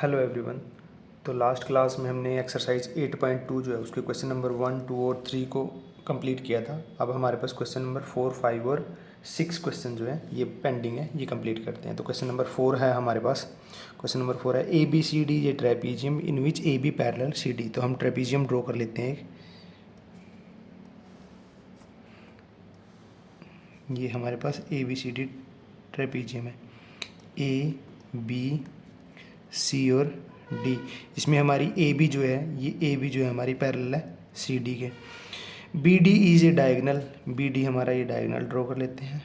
Hello everyone. तो last class में हमने एक्सरसाइज 8.2 जो है उसके क्वेश्चन नंबर 1, 2 और 3 को कंप्लीट किया था। अब हमारे पास क्वेश्चन नंबर 4, 5 और 6 क्वेश्चन जो है ये पेंडिंग है, ये कंप्लीट करते हैं। तो क्वेश्चन नंबर 4 है हमारे पास। क्वेश्चन नंबर 4 है ए बी सी डी ये trapezium in which A B parallel C D. तो हम ट्रेपीजियम ड्रॉ कर लेते हैं। ये हमारे पास A B C D trapezium है, ए बी सी और डी। इसमें हमारी ए बी जो है, ये ए बी जो है हमारी पैरेलल है सी डी के। B D is a diagonal, B D हमारा ये डायगनल ड्रॉ कर लेते हैं,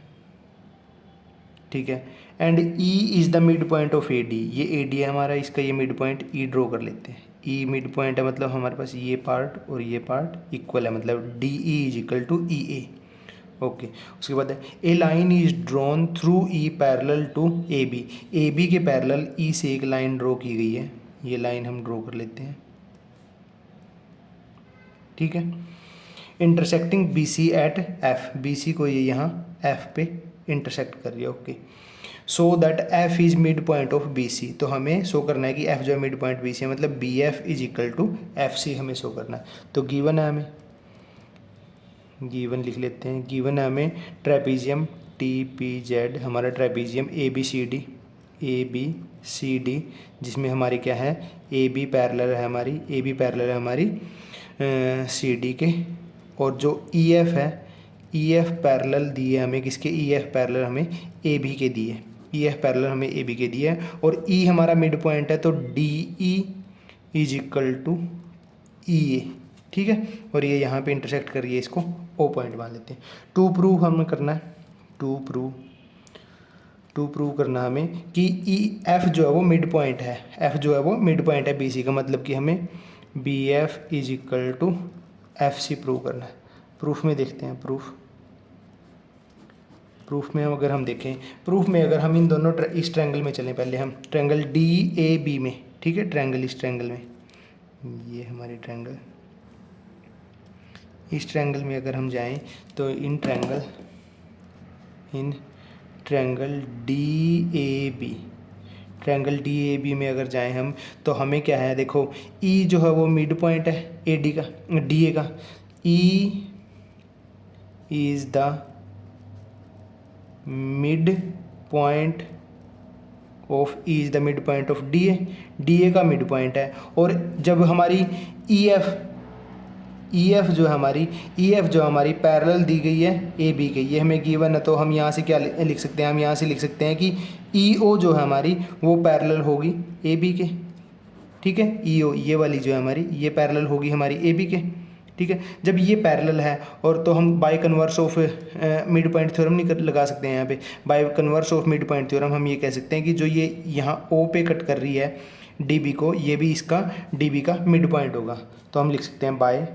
ठीक है। And E is the mid point of A D, ये ए डी है हमारा, इसका ये मिड पॉइंट ई ड्रॉ कर लेते हैं। ई मिड पॉइंट है, मतलब हमारे पास ये पार्ट और ये पार्ट इक्वल है, मतलब D E is equal to E A. Okay, उसके बाद है a line is drawn through E parallel to A B के पैरेलल ई से एक लाइन ड्रॉ की गई है, ये लाइन हम ड्रॉ कर लेते हैं, ठीक है। Intersecting B C at F, B C को ये यहाँ एफ पे इंटरसेक्ट कर रही है। Okay, so that F is mid point of B C. तो हमें शो करना है कि एफ जो है मिड पॉइंट बी सी है, मतलब B F is equal to F C हमें शो करना है। तो गिवन है, हमें गिवन लिख लेते हैं। गिवन है हमें ट्रेपीजियम टी पी जेड, हमारा trapezium A B C D, जिसमें हमारी क्या है, ए बी पैरेलल है हमारी, ए बी पैरेलल है हमारी सी डी के। और जो ई एफ है, ई एफ पैरेलल दिए हमें किसके, ई एफ पैरेलल हमें ए बी के दिए, ई एफ पैरेलल हमें ए बी के दिए है। और ई हमारा मिड पॉइंट है, तो D E is equal to E A, ठीक है। और ये यहाँ पे इंटरसेक्ट करिए, इसको ओ पॉइंट मान लेते हैं। टू प्रूव हमें करना है, टू प्रूव करना हमें कि ई एफ जो है वो मिड पॉइंट है, एफ जो है वो मिड पॉइंट है बी सी का, मतलब कि हमें B F is equal to F C prove करना है। प्रूफ में देखते हैं, प्रूफ में अगर हम देखें, प्रूफ में अगर हम इन दोनों इस ट्रायंगल में चलें, पहले हम ट्रायंगल डी ए बी में, ठीक है, ट्रायंगल इस ट्रायंगल में, ये हमारी ट्रायंगल, इस ट्रायंगल में अगर हम जाएं तो in triangle D A B में अगर जाएं हम, तो हमें क्या है, देखो ई जो है वो मिड पॉइंट है ए डी का, डी ए का। E is the mid point of, E is the mid point of D A का मिड पॉइंट है। और जब हमारी ई एफ जो हमारी पैरेलल दी गई है ए बी के, ये हमें गिवन है, तो हम यहाँ से क्या लिख सकते हैं, हम यहाँ से लिख सकते हैं कि ई ओ जो है हमारी वो पैरेलल होगी ए बी के, ठीक है। ई ओ ये वाली जो है हमारी, ये पैरेलल होगी हमारी ए बी के, ठीक है। जब ये पैरेलल है, और तो हम by converse of mid point theorem नहीं लगा सकते हैं यहाँ पे, bye converse of mid point theorem हम ये कह सकते हैं कि जो ये यहाँ ओ पे कट कर रही है डी बी को, ये भी इसका डी बी का मिड पॉइंट होगा। तो हम लिख सकते हैं बाय,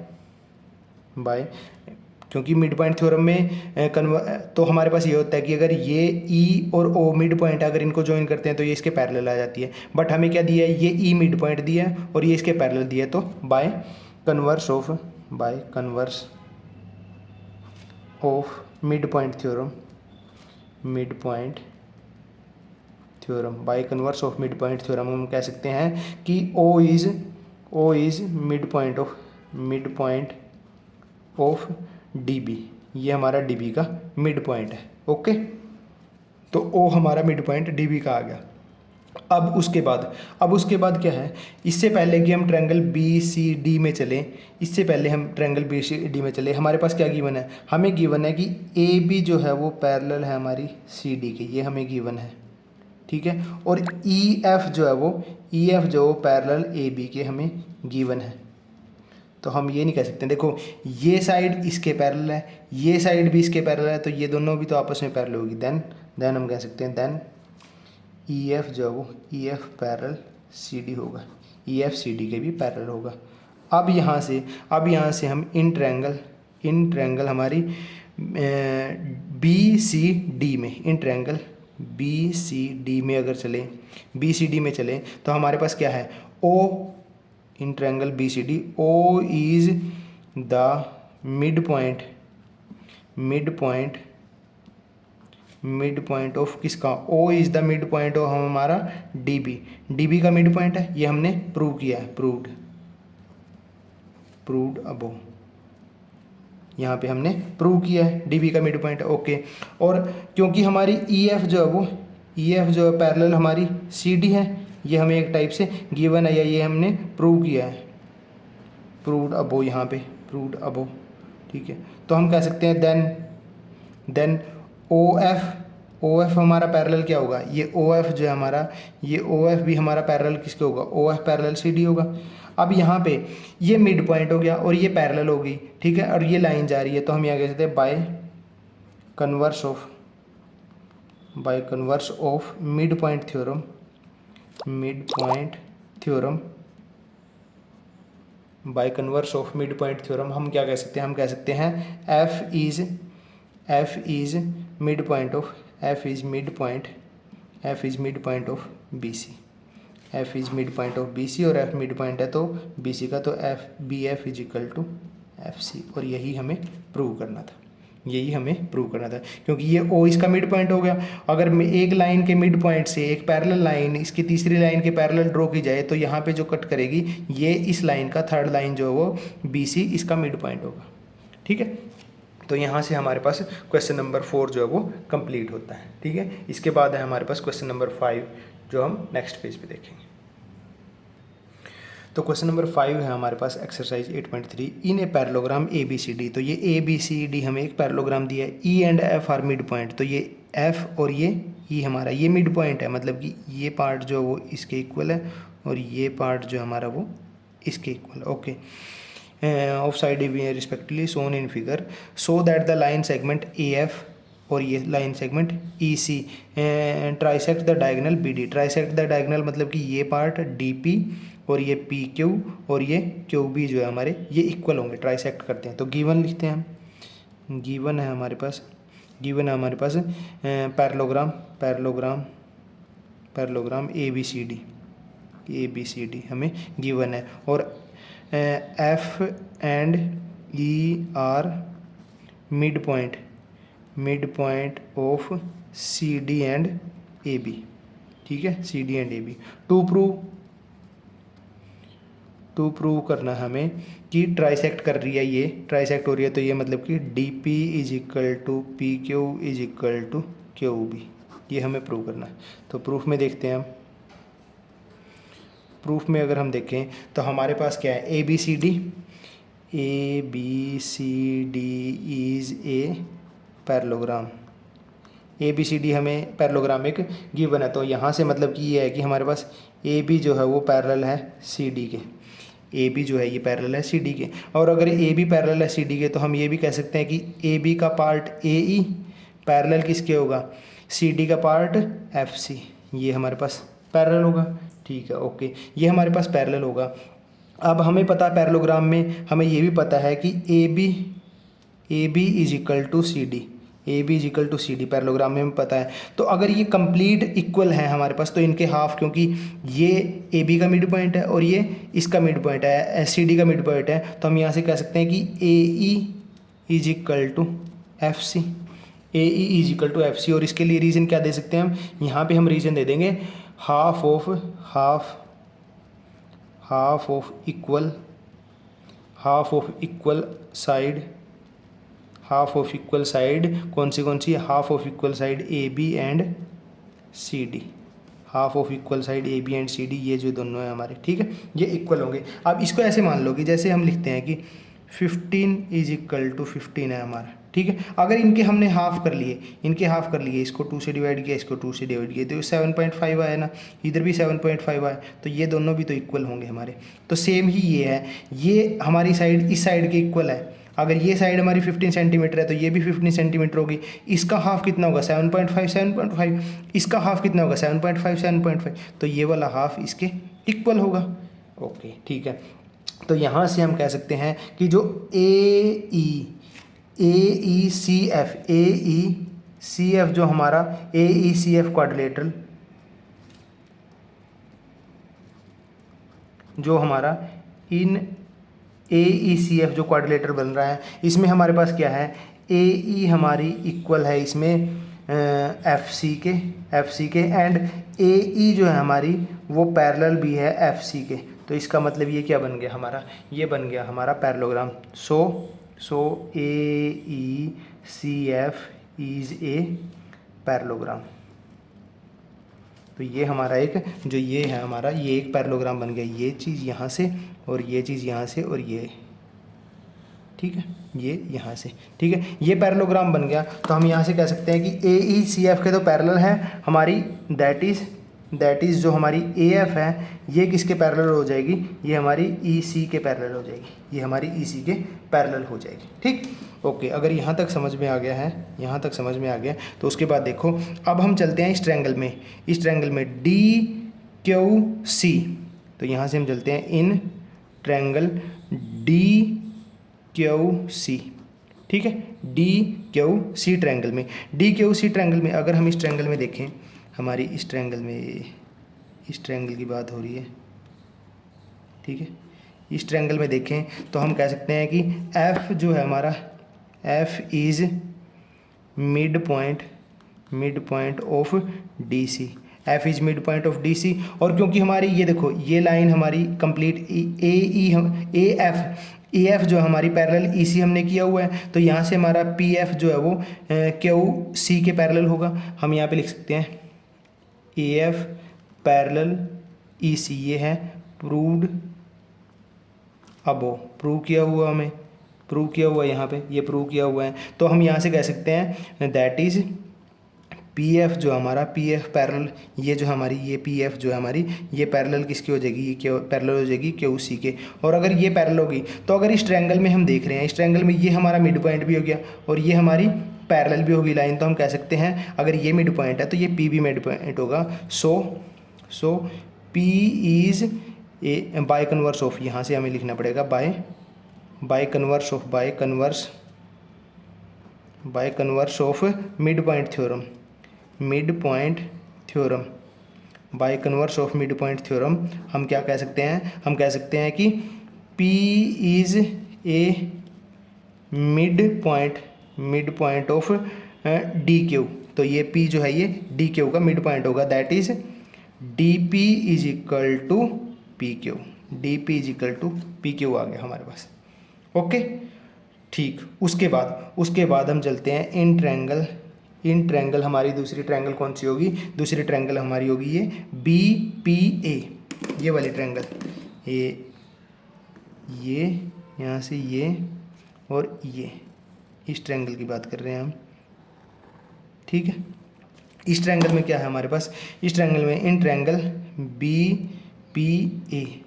क्योंकि मिड पॉइंट थ्योरम में तो हमारे पास ये होता है कि अगर ये ई और ओ मिड पॉइंट है, अगर इनको ज्वाइन करते हैं तो ये इसके पैरेलल आ जाती है। बट हमें क्या दिया है, ये ई मिड पॉइंट दिया है और ये इसके पैरेलल दिया है, तो by converse of mid point theorem, by converse of mid point theorem हम कह सकते हैं कि O is mid point of D B, ये हमारा डी बी का मिड पॉइंट है। ओके, तो ओ हमारा मिड पॉइंट डी बी का आ गया। अब उसके बाद क्या है, इससे पहले कि हम ट्रायंगल बी सी डी में चलें, हमारे पास क्या गिवन है, हमें गिवन है कि ए बी जो है वो पैरेलल है हमारी सी डी के, ये हमें गिवन है, ठीक है। और ई एफ जो है वो पैरेलल ए बी के हमें गिवन है। तो हम ये नहीं कह सकते, देखो ये साइड इसके पैरेलल है, ये साइड भी इसके पैरेलल है, तो ये दोनों भी तो आपस में पैरेलल होगी। देन हम कह सकते हैं देन ई एफ जो है वो E F parallel C D होगा, ई एफ सी डी के भी पैरेलल होगा। अब यहाँ से हम इन ट्रायंगल हमारी बी सी डी में, in triangle B C D में अगर चलें, तो हमारे पास क्या है, O, in triangle B C D O is the mid point mid point of किसका, O is the mid point of हमारा डी बी, डी बी का मिड पॉइंट है, ये हमने प्रूव किया है, प्रूव्ड अबो, यहाँ पे हमने प्रूव किया है डी बी का मिड पॉइंट है। ओके, और क्योंकि हमारी ई एफ जो है वो, ई एफ जो है पैरेलल हमारी सी डी है, ये हमें एक टाइप से गिवन है या ये हमने प्रूव किया है, प्रूव्ड अबो, यहाँ पे प्रूव्ड अबो, ठीक है। तो हम कह सकते हैं देन ओ एफ हमारा पैरेलल क्या होगा, ये ओ एफ जो है हमारा, ये ओ एफ भी हमारा पैरेलल किसके होगा, O F parallel C D होगा। अब यहाँ पे ये मिड पॉइंट हो गया और ये पैरेलल होगी, ठीक है, और ये लाइन जा रही है, तो हम यहाँ कह सकते हैं by converse of mid point theorem, by converse of mid point theorem हम क्या कह सकते हैं, हम कह सकते हैं F is mid point of B C, F is mid point of B C, और एफ मिड पॉइंट है तो बी सी का, तो F B F is equal to F C, और यही हमें प्रूव करना था, क्योंकि ये ओ इसका मिड पॉइंट हो गया। अगर एक लाइन के मिड पॉइंट से एक पैरेलल लाइन इसकी तीसरी लाइन के पैरेलल ड्रॉ की जाए तो यहाँ पे जो कट करेगी ये इस लाइन का थर्ड लाइन जो है वो बी सी इसका मिड पॉइंट होगा, ठीक है। तो यहाँ से हमारे पास क्वेश्चन नंबर 4 जो है वो कंप्लीट होता है, ठीक है। इसके बाद है हमारे पास क्वेश्चन नंबर 5 जो हम नेक्स्ट पेज पे देखेंगे। तो क्वेश्चन नंबर 5 है हमारे पास exercise 8.3 in a parallelogram A B C D. तो ये ए बी सी डी हमें एक पैरेललोग्राम दिया है, E and F R mid point, तो ये एफ और ये ई हमारा ये मिड पॉइंट है, मतलब कि ये पार्ट जो वो इसके इक्वल है और ये पार्ट जो हमारा वो इसके इक्वल। Okay, of side respectively shown in figure so that the line segment A F और ये line segment E C trisect the diagonal B D. Trisect the diagonal मतलब कि ये पार्ट डी पी और ये पी क्यू और ये Q B जो है हमारे ये इक्वल होंगे, ट्राइसेक्ट करते हैं। तो गिवन लिखते हैं हम, गिवन है हमारे पास parallelogram A B C D हमें गिवन है, और F and E are mid point of C D and A B, ठीक है, C D and A B. To prove करना है हमें कि ट्राइसेक्ट कर रही है, ये ट्राइसेक्ट हो रही है, तो ये मतलब कि D P is equal to P Q is equal to Q B, ये हमें प्रूव करना है। तो प्रूफ में देखते हैं हम, प्रूफ में अगर हम देखें तो हमारे पास क्या है, A B C D is a parallelogram, A B C D हमें पैरेललोग्राम एक गिवन है। तो यहाँ से मतलब कि ये है कि हमारे पास ए बी जो है वो पैरेलल है सी डी के, ए बी जो है ये पैरेलल है सी डी के, और अगर ए बी पैरेलल है सी डी के तो हम ये भी कह सकते हैं कि ए बी का पार्ट ए ई पैरेलल किसके होगा, सी डी का पार्ट एफ सी, ये हमारे पास पैरेलल होगा, ठीक है। ओके, ये हमारे पास पैरेलल होगा। अब हमें पता है पैरेललोग्राम में हमें ये भी पता है कि A B is equal to C D, parallelogram में हमें पता है। तो अगर ये कंप्लीट इक्वल है हमारे पास तो इनके हाफ, क्योंकि ये ए बी का मिड पॉइंट है और ये इसका मिड पॉइंट है, सी डी का मिड पॉइंट है, तो हम यहाँ से कह सकते हैं कि A E is equal to F C, और इसके लिए रीज़न क्या दे सकते हैं हम, यहाँ पे हम रीज़न दे देंगे हाफ ऑफ इक्वल साइड, कौन सी half of equal side A B and C D, ये जो दोनों है हमारे, ठीक है, ये इक्वल होंगे। अब इसको ऐसे मान लो कि जैसे हम लिखते हैं कि 15 इज इक्वल टू 15 है हमारा, ठीक है। अगर इनके हमने हाफ कर लिए, इसको 2 से डिवाइड किया, इसको 2 से डिवाइड किया, तो 7.5 आया ना, इधर भी 7.5 आया, तो ये दोनों भी तो इक्वल होंगे हमारे। तो सेम ही ये है, ये हमारी साइड इस साइड के इक्वल है। अगर ये साइड हमारी 15 सेंटीमीटर है तो ये भी 15 सेंटीमीटर होगी। इसका हाफ कितना होगा, 7.5, इसका हाफ कितना होगा, 7.5, तो ये वाला हाफ इसके इक्वल होगा। ओके, ठीक है। तो यहाँ से हम कह सकते हैं कि जो ए ई सी एफ जो हमारा ए ई सी एफ क्वाड्रिलेटरल जो हमारा इन ए ई सी एफ जो क्वाड्रिलेटरल बन रहा है, इसमें हमारे पास क्या है, ए ई हमारी इक्वल है इसमें एफ सी के एंड ए ई जो है हमारी वो पैरेलल भी है एफ सी के। तो इसका मतलब ये क्या बन गया हमारा, ये बन गया हमारा parallelogram. So A E C F is a parallelogram. तो ये हमारा एक जो ये है हमारा ये एक पैरेललोग्राम बन गया, ये चीज़ यहाँ से और ये चीज़ यहाँ से और ये, ठीक है, ये यहाँ से, ठीक है, ये पैरेललोग्राम बन गया। तो हम यहाँ से कह सकते हैं कि ए ई सी एफ के तो पैरेलल हैं हमारी, दैट इज़ जो हमारी ए एफ है ये किसके पैरेलल हो जाएगी, ये हमारी ई सी के पैरेलल हो जाएगी, ये हमारी ई सी के पैरेलल हो जाएगी। ठीक, ओके, अगर यहाँ तक समझ में आ गया है, यहाँ तक समझ में आ गया, तो उसके बाद देखो अब हम चलते हैं इस ट्रायंगल में, इस ट्रायंगल में डी क्यू सी। तो यहाँ से हम चलते हैं in triangle D Q C, ठीक है, डी क्यू सी ट्रायंगल में, डी क्यू सी ट्रायंगल में अगर हम इस ट्रायंगल में देखें, हमारी इस ट्रायंगल में, इस ट्रायंगल की बात हो रही है, ठीक है, इस ट्रायंगल में देखें तो हम कह सकते हैं कि एफ जो है हमारा, F is mid point of D C, F is mid point of D C. और क्योंकि हमारी ये देखो ये लाइन हमारी कंप्लीट ए ई हम ए एफ जो हमारी पैरेलल ई सी हमने किया हुआ है, तो यहाँ से हमारा पी एफ जो है वो क्यू सी के पैरेलल होगा। हम यहाँ पे लिख सकते हैं ए एफ पैरेलल ई सी, ये है प्रूव्ड अबो, प्रूव किया हुआ, हमें प्रूव किया हुआ है, यहाँ पे ये प्रूव किया हुआ है। तो हम यहाँ से कह सकते हैं दैट इज़ पी एफ जो हमारा, पी एफ पैरेलल, ये जो हमारी ये पी एफ जो है हमारी ये पैरेलल किसकी हो जाएगी, ये क्यों पैरेलल हो जाएगी क्यू सी के। और अगर ये पैरेलल होगी तो अगर इस ट्रायंगल में हम देख रहे हैं, इस ट्रायंगल में ये हमारा मिड पॉइंट भी हो गया और ये हमारी पैरेलल भी होगी लाइन, तो हम कह सकते हैं अगर ये मिड पॉइंट है तो ये पी भी मिड पॉइंट होगा। So P is a by converse of, यहाँ से हमें लिखना पड़ेगा by converse of mid point theorem, by converse of mid point theorem हम क्या कह सकते हैं, हम कह सकते हैं कि P is a mid point of D Q. तो ये P जो है ये डी क्यू का मिड पॉइंट होगा, that is D P is equal to P Q, D P is equal to P Q आ गया हमारे पास। ओके, ठीक, उसके बाद हम चलते हैं इन ट्रायंगल हमारी दूसरी ट्रायंगल कौन सी होगी, दूसरी ट्रायंगल हमारी होगी ये बी पी ए, ये वाली ट्रायंगल, ये यहाँ से ये और ये, इस ट्रायंगल की बात कर रहे हैं हम, ठीक है। इस ट्रायंगल में क्या है हमारे पास, इस ट्रायंगल में in triangle B P A,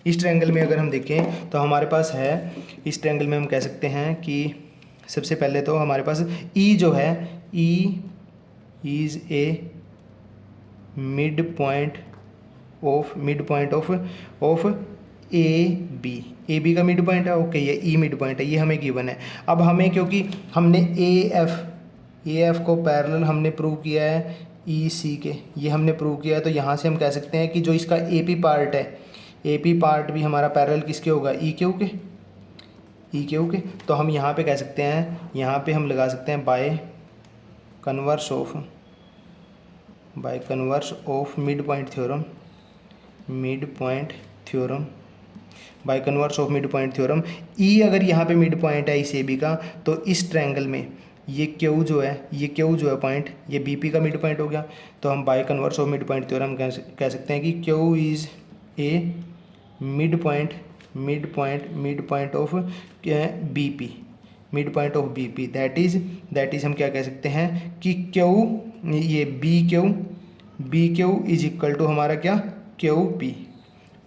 इस ट्रायंगल में अगर हम देखें तो हमारे पास है, इस ट्रायंगल में हम कह सकते हैं कि सबसे पहले तो हमारे पास ई जो है, E is a mid point of A B का मिड पॉइंट है, ओके, ये ई मिड पॉइंट है, ये हमें गिवन है। अब हमें क्योंकि हमने ए एफ को पैरेलल हमने प्रूव किया है ई सी के, ये हमने प्रूव किया है, तो यहाँ से हम कह सकते हैं कि जो इसका ए पी पार्ट है, ए पी पार्ट भी हमारा पैरेलल किसके होगा, ई क्यू के। तो हम यहाँ पे कह सकते हैं, यहाँ पे हम लगा सकते हैं by converse of mid point theorem, E अगर यहाँ पे मिड पॉइंट है इस ए बी का, तो इस ट्रायंगल में ये क्यू जो है पॉइंट, ये बी पी का मिड पॉइंट हो गया। तो हम by converse of mid point theorem कह सकते हैं कि Q is a mid point of B P, that is हम क्या कह सकते हैं कि क्यू, ये B Q is equal to हमारा क्या, क्यू पी,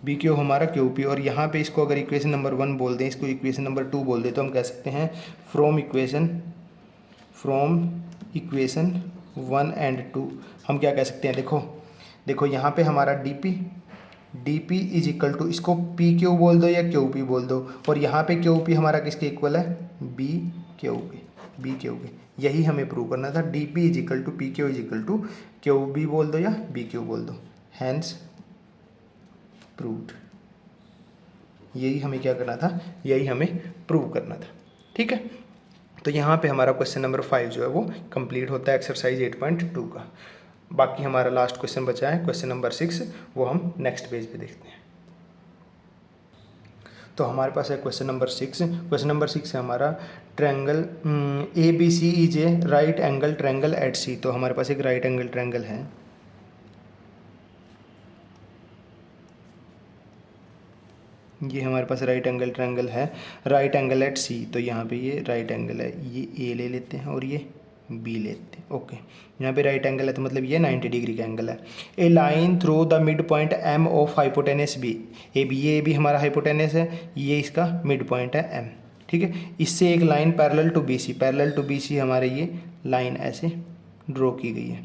बी क्यू हमारा क्यू पी। और यहाँ पे इसको अगर इक्वेशन नंबर 1 बोल दें, इसको इक्वेशन नंबर 2 बोल दें, तो हम कह सकते हैं फ्रॉम इक्वेशन 1 एंड 2 हम क्या कह सकते हैं, देखो यहाँ पे हमारा D P is equal to, इसको पी क्यू बोल दो या क्यू पी बोल दो, और यहाँ पे क्यू पी हमारा किसके इक्वल है, बी क्यू के। यही हमें प्रूव करना था, D P is equal to P Q is equal to Q B बोल दो या बी क्यू बोल दो, हैंस प्रूव्ड। यही हमें क्या करना था, यही हमें प्रूव करना था, ठीक है। तो यहाँ पे हमारा क्वेश्चन नंबर 5 जो है वो कंप्लीट होता है एक्सरसाइज 8.2 का। बाकी हमारा लास्ट क्वेश्चन बचा है क्वेश्चन नंबर 6, वो हम नेक्स्ट पेज पे देखते हैं। तो हमारे पास है क्वेश्चन नंबर 6। क्वेश्चन नंबर 6 है हमारा triangle ABC is a right angle triangle eight C। तो हमारे पास एक राइट एंगल ट्रायंगल है, ये हमारे पास राइट एंगल ट्रायंगल है, राइट एंगल एट C। तो यहाँ पे ये राइट एंगल है, ये A ले लेते हैं और ये B लेते हैं। ओके, यहाँ पे राइट एंगल है तो मतलब ये 90 डिग्री का एंगल है। A line through the mid point M of hypotenuse B, ये भी हमारा हाइपोटेनस है, ये इसका मिड पॉइंट है M, ठीक है। इससे एक लाइन पैरेलल टू BC हमारे ये लाइन ऐसे ड्रॉ की गई है।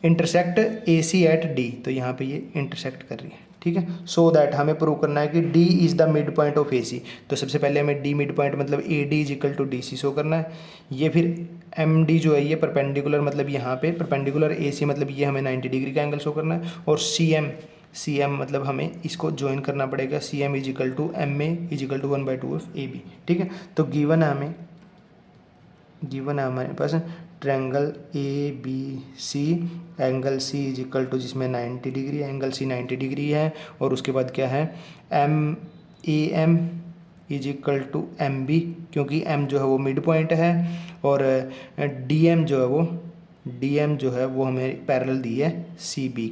इंटरसेक्ट AC एट D, तो यहाँ पे ये इंटरसेक्ट कर रही है, ठीक है। सो दैट हमें प्रूव करना है कि D is the mid point of AC। तो सबसे पहले हमें D मिड पॉइंट मतलब AD is equal to DC show करना है। ये फिर MD जो है ये परपेंडिकुलर, मतलब यहाँ पे परपेंडिकुलर AC मतलब ये हमें 90 डिग्री का एंगल शो करना है। और CM मतलब हमें इसको ज्वाइन करना पड़ेगा, CM is equal to MA is equal to 1/2 of AB, ठीक है। तो गिवन है हमारे पास triangle ABC, angle C is equal to जिसमें 90 डिग्री है, एंगल C 90 डिग्री है। और उसके बाद क्या है AM is equal to MB, क्योंकि M जो है वो मिड पॉइंट है। और DM जो है वो हमें पैरेलल दी है CB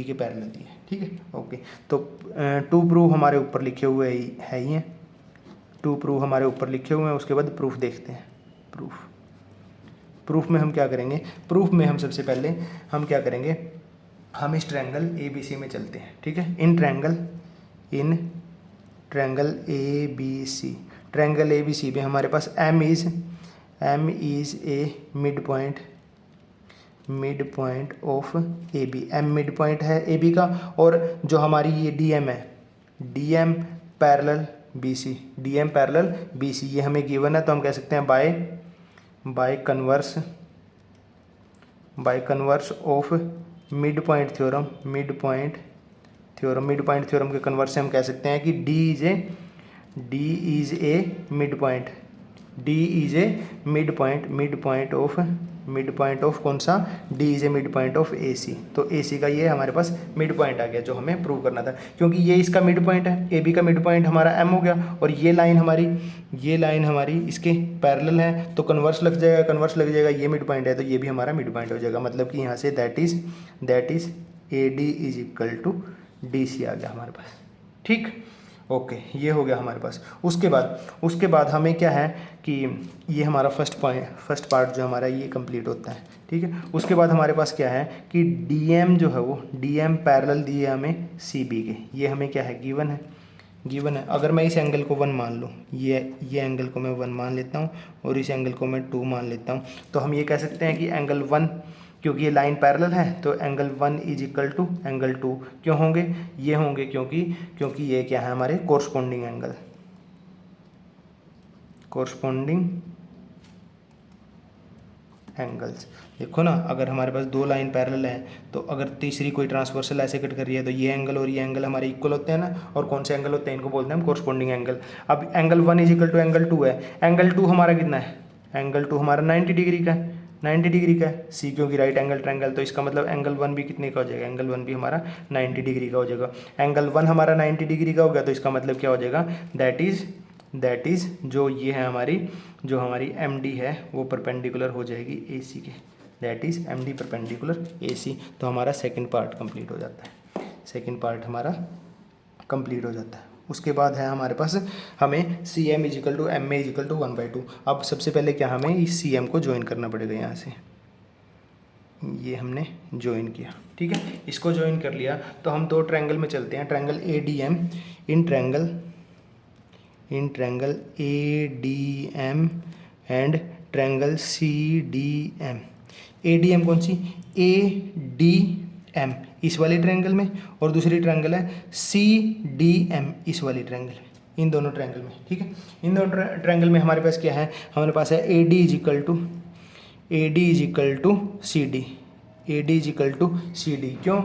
के पैरेलल दी है, ठीक है। ओके, तो टू प्रूफ हमारे ऊपर लिखे हुए है ही हैं, टू प्रूफ हमारे ऊपर लिखे हुए हैं। उसके बाद प्रूफ देखते हैं। प्रूफ में हम क्या करेंगे, प्रूफ में हम सबसे पहले हम क्या करेंगे, हम इस ट्रायंगल ABC में चलते हैं, ठीक है। इन ट्रायंगल ABC में हमारे पास M is a mid point of AB। M mid point है AB का। और जो हमारी ये DM है, DM पैरेलल BC, ये हमें गिवन है। तो हम कह सकते हैं by converse of mid point theorem के कन्वर्स से हम कह सकते हैं कि D is a mid point of कौन सा, D is a mid point of AC। तो AC का ये हमारे पास मिड पॉइंट आ गया जो हमें प्रूव करना था, क्योंकि ये इसका मिड पॉइंट है, AB का मिड पॉइंट हमारा M हो गया। और ये लाइन हमारी इसके पैरेलल है, तो कन्वर्स लग जाएगा, ये मिड पॉइंट है तो ये भी हमारा मिड पॉइंट हो जाएगा। मतलब कि यहाँ से that is AD is equal to DC आ गया हमारे पास, ठीक। ओके, ये हो गया हमारे पास। उसके बाद हमें क्या है कि ये हमारा फर्स्ट पार्ट जो हमारा ये कंप्लीट होता है, ठीक है। उसके बाद हमारे पास क्या है कि DM जो है वो DM पैरेलल दिए हमें CB के, ये हमें क्या है गिवन है। अगर मैं इस एंगल को 1 मान लूँ, ये एंगल को मैं 1 मान लेता हूँ और इस एंगल को मैं 2 मान लेता हूँ, तो हम ये कह सकते हैं कि एंगल 1, क्योंकि ये लाइन पैरेलल है तो angle 1 is equal to angle 2 क्यों होंगे, ये होंगे क्योंकि ये क्या है हमारे कोरस्पॉन्डिंग एंगल्स। देखो ना, अगर हमारे पास 2 लाइन पैरेलल है तो अगर तीसरी कोई ट्रांसवर्सल ऐसे कट कर रही है तो ये एंगल और ये एंगल हमारे इक्वल होते हैं ना। और कौन से एंगल होते हैं, इनको बोलते हैं हम कोरस्पॉन्डिंग एंगल। अब angle 1 is equal to angle 2 है, एंगल 2 हमारा कितना है, एंगल 2 हमारा 90 डिग्री का है, 90 डिग्री का है C, क्योंकि राइट एंगल ट्रायंगल, तो इसका मतलब एंगल 1 भी कितने का हो जाएगा, एंगल 1 भी हमारा 90 डिग्री का हो जाएगा। एंगल 1 हमारा 90 डिग्री का हो गया तो इसका मतलब क्या हो जाएगा, दैट इज़ जो ये है जो हमारी MD है वो परपेंडिकुलर हो जाएगी AC के, that is MD perpendicular AC। तो हमारा सेकेंड पार्ट कंप्लीट हो जाता है। उसके बाद है हमारे पास हमें CM is equal to MA is equal to 1/2। अब सबसे पहले क्या हमें इस CM को ज्वाइन करना पड़ेगा, यहाँ से ये हमने ज्वाइन किया, ठीक है। इसको ज्वाइन कर लिया तो हम 2 ट्रायंगल में चलते हैं, triangle ADM, in triangle ADM and triangle CDM। ADM कौन सी, ADM इस वाले ट्रायंगल में, और दूसरी ट्रायंगल है CDM इस वाली ट्रायंगल में, इन दोनों ट्रायंगल में, ठीक है। इन दोनों ट्रायंगल में हमारे पास क्या है, हमारे पास है AD is equal to CD। क्यों,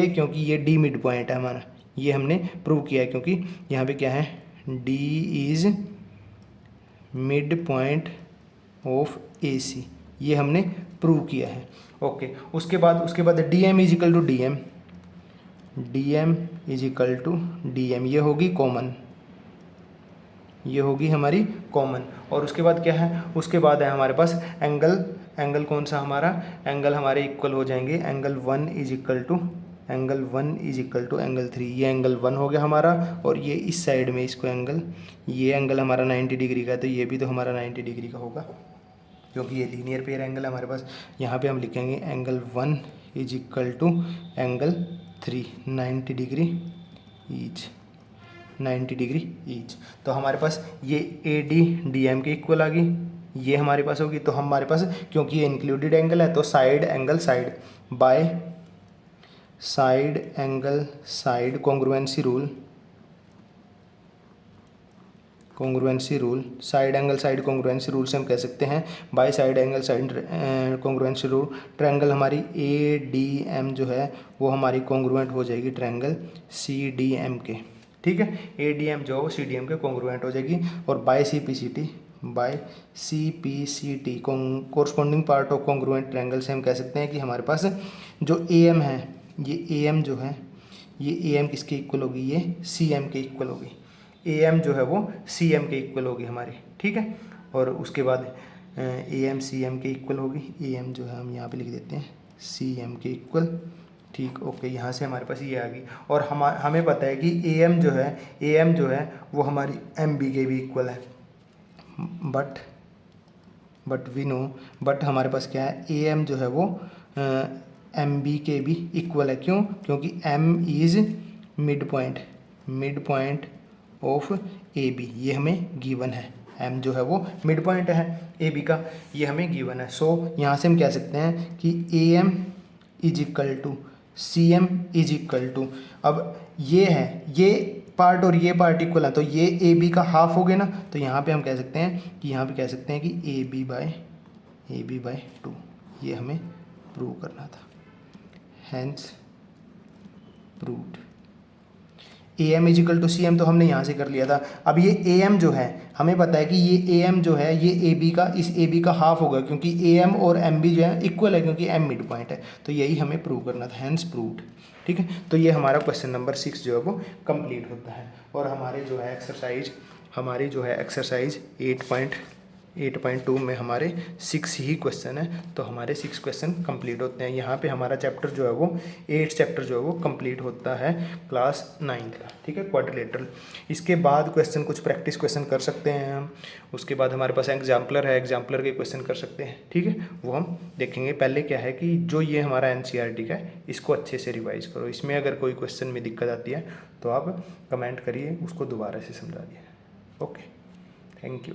क्योंकि ये D मिड पॉइंट है हमारा, ये हमने प्रूव किया है, क्योंकि यहाँ पे क्या है D is mid point of A C, ये हमने प्रूव किया है। ओके, उसके बाद D M is equal to D M, D M is equal to D M, ये होगी कॉमन, ये होगी हमारी कॉमन। और उसके बाद क्या है, उसके बाद है हमारे पास एंगल, एंगल कौन सा हमारा, एंगल हमारे इक्वल हो जाएंगे, angle 1 is equal to angle 1 is equal to angle 3, ये एंगल 1 हो गया हमारा। और ये इस साइड में इसको एंगल, ये एंगल हमारा 90 डिग्री का है, तो ये भी तो हमारा 90 डिग्री का होगा, क्योंकि ये लीनियर पेयर एंगल है हमारे पास। यहाँ पे हम लिखेंगे angle 1 is equal to angle 3, 90 degree each, 90 degree each. तो हमारे पास ये ए डी डी एम के इक्वल आ गई, ये हमारे पास होगी। तो हमारे पास क्योंकि ये इंक्लूडेड एंगल है, तो side angle side by side angle side congruency rule, congruency rule, side angle side congruency rule से हम कह सकते हैं by side angle side congruency rule, triangle हमारी ए डी एम जो है वो हमारी कॉन्ग्रुएंट हो जाएगी ट्रायंगल सी डी एम के, ठीक है। ए डी एम जो सी डी एम के कॉन्ग्रुएंट हो जाएगी। और by C P C T, by C P C T corresponding part of congruent triangle से हम कह सकते हैं कि हमारे पास जो ए एम है, ये ए एम जो है, ये ए एम किसके इक्वल होगी, ये सी एम के इक्वल होगी, ए एम जो है वो सी एम के इक्वल होगी हमारी, ठीक है। और उसके बाद ए एम सी एम के इक्वल होगी, ए एम जो है हम यहाँ पे लिख देते हैं सी एम के इक्वल, ठीक। ओके, यहाँ से हमारे पास ये आ गई। और हमें पता है कि ए एम जो है, ए एम जो है वो हमारी एम बी के भी इक्वल है, बट वी नो, बट हमारे पास क्या है, ए एम जो है वो एम बी के भी इक्वल है। क्यों? क्योंकि M is mid point of A B, ये हमें गिवन है, एम जो है वो मिड पॉइंट है ए बी का, ये हमें गिवन है। सो यहाँ से हम कह सकते हैं कि A M is equal to C M is equal to, अब ये है, ये पार्ट और ये पार्ट इक्वल है, तो ये ए बी का हाफ हो गया ना, तो यहाँ पे हम कह सकते हैं कि, यहाँ पे कह सकते हैं कि ए बी बाय 2, ये हमें प्रूव करना था, hence proved. A M is equal to C M तो हमने यहाँ से कर लिया था। अब ये ए एम जो है, हमें पता है कि ये ए एम जो है ये ए बी का, इस ए बी का हाफ होगा, क्योंकि ए एम और एम बी जो है इक्वल है, क्योंकि एम मिड पॉइंट है, तो यही हमें प्रूव करना था, हैंस प्रूव्ड, ठीक है। तो ये हमारा क्वेश्चन नंबर 6 जो है वो कंप्लीट होता है। और हमारे जो है एक्सरसाइज 8.2 में हमारे 6 ही क्वेश्चन है, तो हमारे 6 क्वेश्चन कंप्लीट होते हैं। यहाँ पे हमारा चैप्टर जो है वो 8 चैप्टर जो है वो कंप्लीट होता है क्लास 9 का, ठीक है, क्वाड्रिलेटरल। इसके बाद क्वेश्चन कुछ प्रैक्टिस क्वेश्चन कर सकते हैं हम, उसके बाद हमारे पास एग्जाम्पलर है, एग्जाम्पलर के क्वेश्चन कर सकते हैं, ठीक है, वो हम देखेंगे। पहले क्या है कि जो ये हमारा NCERT का है इसको अच्छे से रिवाइज करो, इसमें अगर कोई क्वेश्चन में दिक्कत आती है तो आप कमेंट करिए, उसको दोबारा से समझा दिए। Okay, thank you.